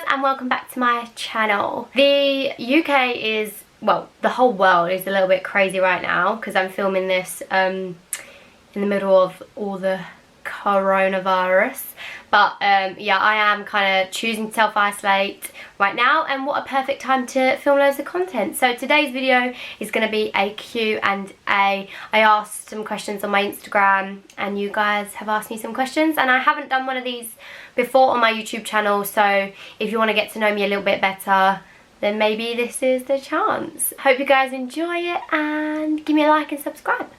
and welcome back to my channel. The UK is, well, the whole world is a little bit crazy right now because I'm filming this in the middle of all the coronavirus. But yeah, I am kind of choosing to self-isolate right now, and what a perfect time to film loads of content. So today's video is going to be a Q&A. I asked some questions on my Instagram and you guys have asked me some questions, and I haven't done one of these before on my YouTube channel, so if you want to get to know me a little bit better, then maybe this is the chance. Hope you guys enjoy it and give me a like and subscribe.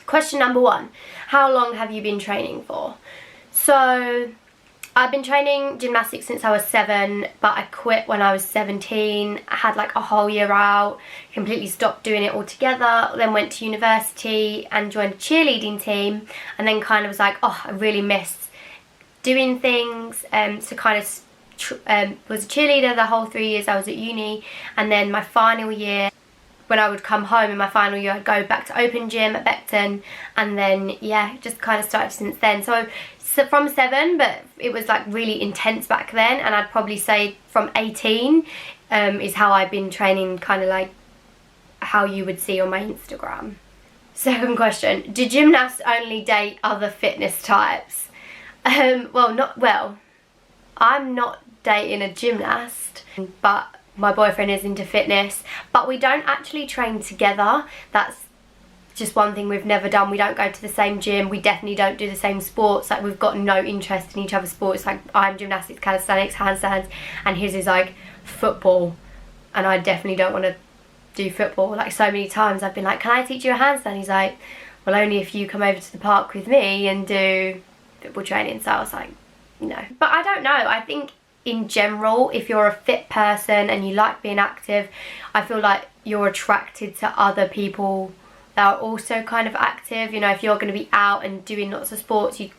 Question number 1, how long have you been training for? So I've been training gymnastics since I was 7, but I quit when I was 17. I had like a whole year out, completely stopped doing it altogether, then went to university and joined a cheerleading team, and then kind of was like, oh, I really missed doing things, so kind of was a cheerleader the whole 3 years I was at uni, and then my final year, when I would come home in my final year, I'd go back to open gym at Beckton, and then yeah, just kind of started since then. So from 7, but it was like really intense back then, and I'd probably say from 18 is how I've been training, kind of like how you would see on my Instagram. Second question, do gymnasts only date other fitness types? Well, I'm not dating a gymnast, but my boyfriend is into fitness, but we don't actually train together. That's just one thing we've never done. We don't go to the same gym, we definitely don't do the same sports, like we've got no interest in each other's sports. Like I'm gymnastics, calisthenics, handstands, and his is like football, and I definitely don't want to do football. Like so many times I've been like, can I teach you a handstand? He's like, well, only if you come over to the park with me and do football training. So I was like, no. But I don't know, I think in general, if you're a fit person and you like being active, I feel like you're attracted to other people that are also kind of active. You know, if you're going to be out and doing lots of sports, you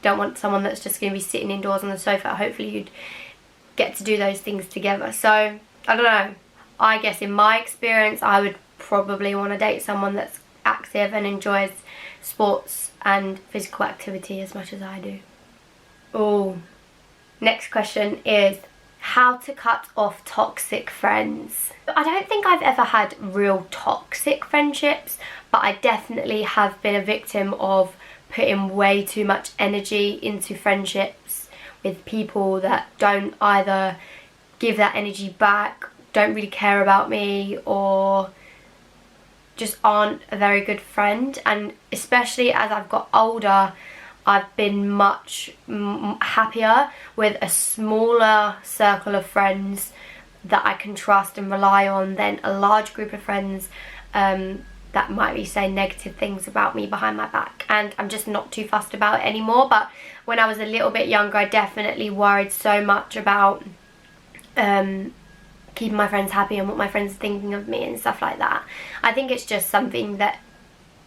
don't want someone that's just going to be sitting indoors on the sofa. Hopefully you'd get to do those things together. So I don't know, I guess in my experience I would probably want to date someone that's active and enjoys sports and physical activity as much as I do. Oh, next question is how to cut off toxic friends. I don't think I've ever had real toxic friendships, but I definitely have been a victim of putting way too much energy into friendships with people that don't either give that energy back, don't really care about me, or just aren't a very good friend. And especially as I've got older, I've been much happier with a smaller circle of friends that I can trust and rely on than a large group of friends that might be saying negative things about me behind my back. And I'm just not too fussed about it anymore. But when I was a little bit younger, I definitely worried so much about keeping my friends happy and what my friends are thinking of me and stuff like that. I think it's just something that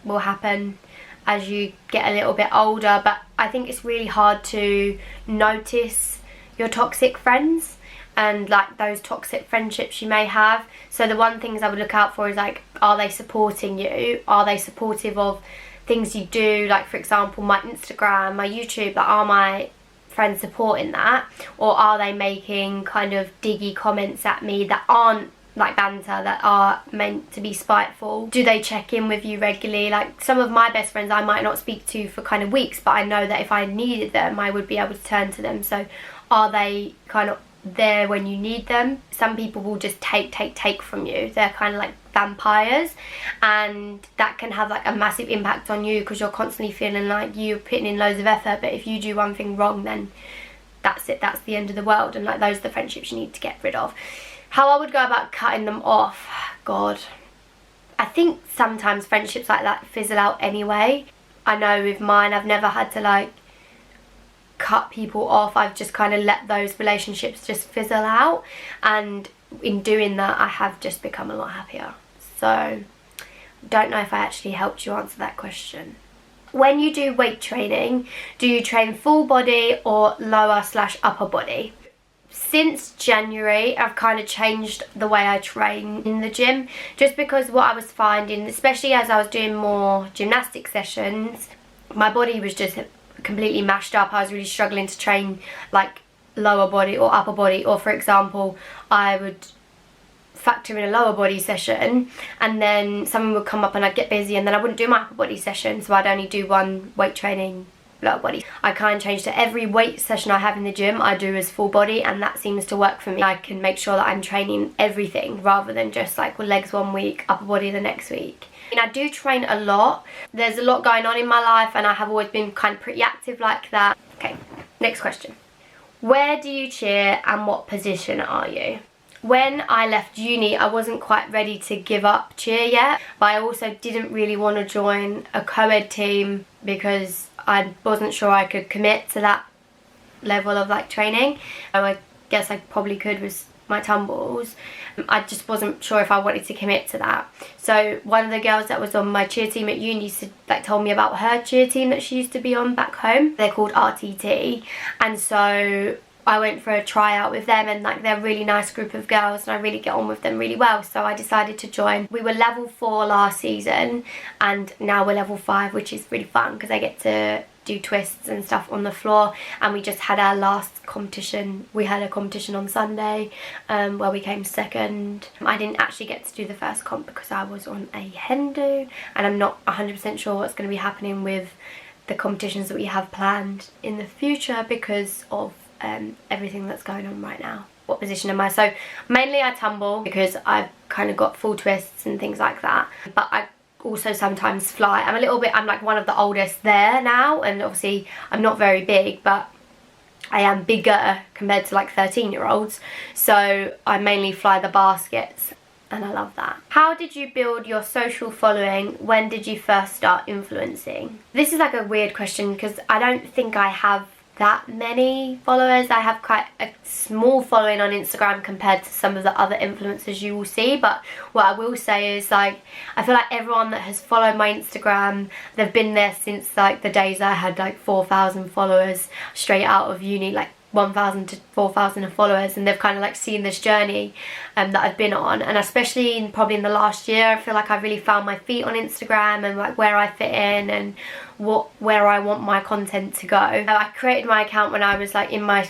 will happen as you get a little bit older, but I think it's really hard to notice your toxic friends and like those toxic friendships you may have. So the one things I would look out for is like, are they supporting you? Are they supportive of things you do? Like for example, my Instagram, my YouTube, like are my friends supporting that? Or are they making kind of diggy comments at me that aren't like banter, that are meant to be spiteful? Do they check in with you regularly? Like some of my best friends I might not speak to for kind of weeks, but I know that if I needed them I would be able to turn to them. So are they kind of there when you need them? Some people will just take from you. They're kind of like vampires, and that can have like a massive impact on you because you're constantly feeling like you're putting in loads of effort, but if you do one thing wrong, then that's it, that's the end of the world. And like those are the friendships you need to get rid of. How I would go about cutting them off, God, I think sometimes friendships like that fizzle out anyway. I know with mine I've never had to like cut people off. I've just kind of let those relationships just fizzle out, and in doing that I have just become a lot happier. So don't know if I actually helped you answer that question. When you do weight training, do you train full body or lower/upper body? Since January I've kind of changed the way I train in the gym, just because what I was finding, especially as I was doing more gymnastic sessions, my body was just completely mashed up. I was really struggling to train like lower body or upper body, or for example I would factor in a lower body session and then something would come up and I'd get busy and then I wouldn't do my upper body session, so I'd only do one weight training lower body. I kind of change to every weight session I have in the gym I do as full body, and that seems to work for me. I can make sure that I'm training everything rather than just like legs one week, upper body the next week. And I do train a lot. There's a lot going on in my life and I have always been kind of pretty active like that. Okay, next question. Where do you cheer and what position are you? When I left uni, I wasn't quite ready to give up cheer yet, but I also didn't really want to join a co-ed team because I wasn't sure I could commit to that level of like training. I guess I probably could with my tumbles. I just wasn't sure if I wanted to commit to that. So one of the girls that was on my cheer team at uni told me about her cheer team that she used to be on back home. They're called RTT, and so I went for a tryout with them, and like they're a really nice group of girls and I really get on with them really well, so I decided to join. We were level 4 last season and now we're level 5, which is really fun because I get to do twists and stuff on the floor, and we just had our last competition. We had a competition on Sunday where we came second. I didn't actually get to do the first comp because I was on a hen do, and I'm not 100% sure what's going to be happening with the competitions that we have planned in the future because of everything that's going on right now. What position am I? So mainly I tumble because I've kind of got full twists and things like that, but I also sometimes fly. I'm like one of the oldest there now, and obviously I'm not very big, but I am bigger compared to like 13-year-olds, so I mainly fly the baskets and I love that. How did you build your social following? When did you first start influencing? This is like a weird question because I don't think I have that many followers. I have quite a small following on Instagram compared to some of the other influencers you will see, but what I will say is like I feel like everyone that has followed my Instagram, they've been there since like the days I had like 4,000 followers straight out of uni, like 1,000 to 4,000 followers, and they've kind of like seen this journey that I've been on. And especially probably in the last year, I feel like I've really found my feet on Instagram and like where I fit in and where I want my content to go. I created my account when I was like in my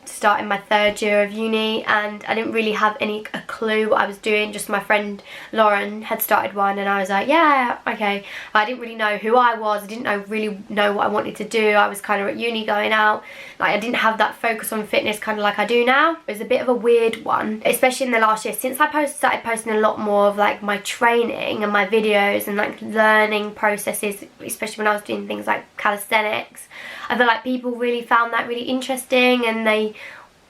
starting my 3rd year of uni, and I didn't really have a clue what I was doing. Just my friend Lauren had started one and I was like, yeah, okay. I didn't really know who I was. I didn't really know what I wanted to do. I was kind of at uni going out. Like I didn't have that focus on fitness kind of like I do now. It was a bit of a weird one, especially in the last year since I started posting a lot more of like my training and my videos and like learning processes, especially when I was doing things like calisthenics. I feel like people really found that really interesting and they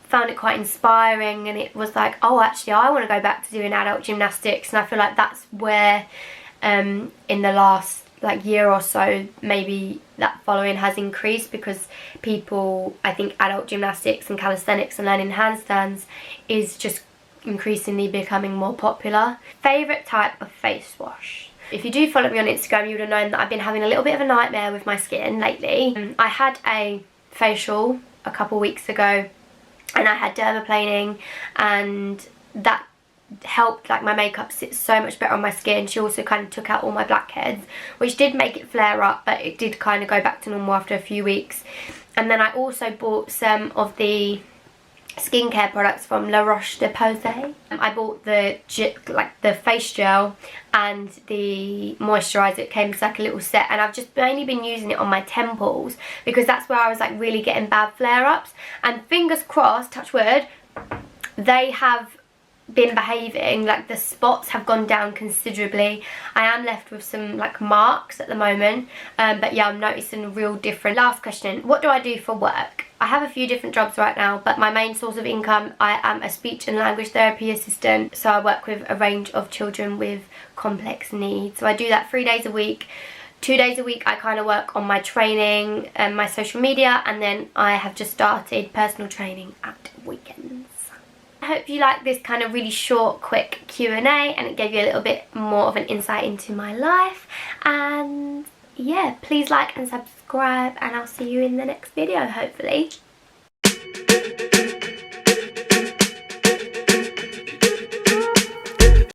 found it quite inspiring, and it was like, oh, actually I want to go back to doing adult gymnastics. And I feel like that's where in the last like year or so maybe that following has increased, because people, I think adult gymnastics and calisthenics and learning handstands is just increasingly becoming more popular. Favourite type of face wash? If you do follow me on Instagram, you would have known that I've been having a little bit of a nightmare with my skin lately. I had a facial a couple weeks ago and I had dermaplaning, and that helped like my makeup sit so much better on my skin. She also kind of took out all my blackheads, which did make it flare up, but it did kind of go back to normal after a few weeks. And then I also bought some of the skincare products from La Roche-Posay. I bought the face gel and the moisturizer. It came as like a little set, and I've just mainly been using it on my temples because that's where I was like really getting bad flare-ups, and fingers crossed, touch wood, they have been behaving. Like the spots have gone down considerably. I am left with some like marks at the moment, but yeah, I'm noticing a real difference. Last question, what do I do for work? I have a few different jobs right now, but my main source of income, I am a speech and language therapy assistant, so I work with a range of children with complex needs. So I do that 3 days a week. 2 days a week I kind of work on my training and my social media, and then I have just started personal training at weekends. I hope you like this kind of really short, quick Q&A, and it gave you a little bit more of an insight into my life. And yeah, please like and subscribe, and I'll see you in the next video, hopefully.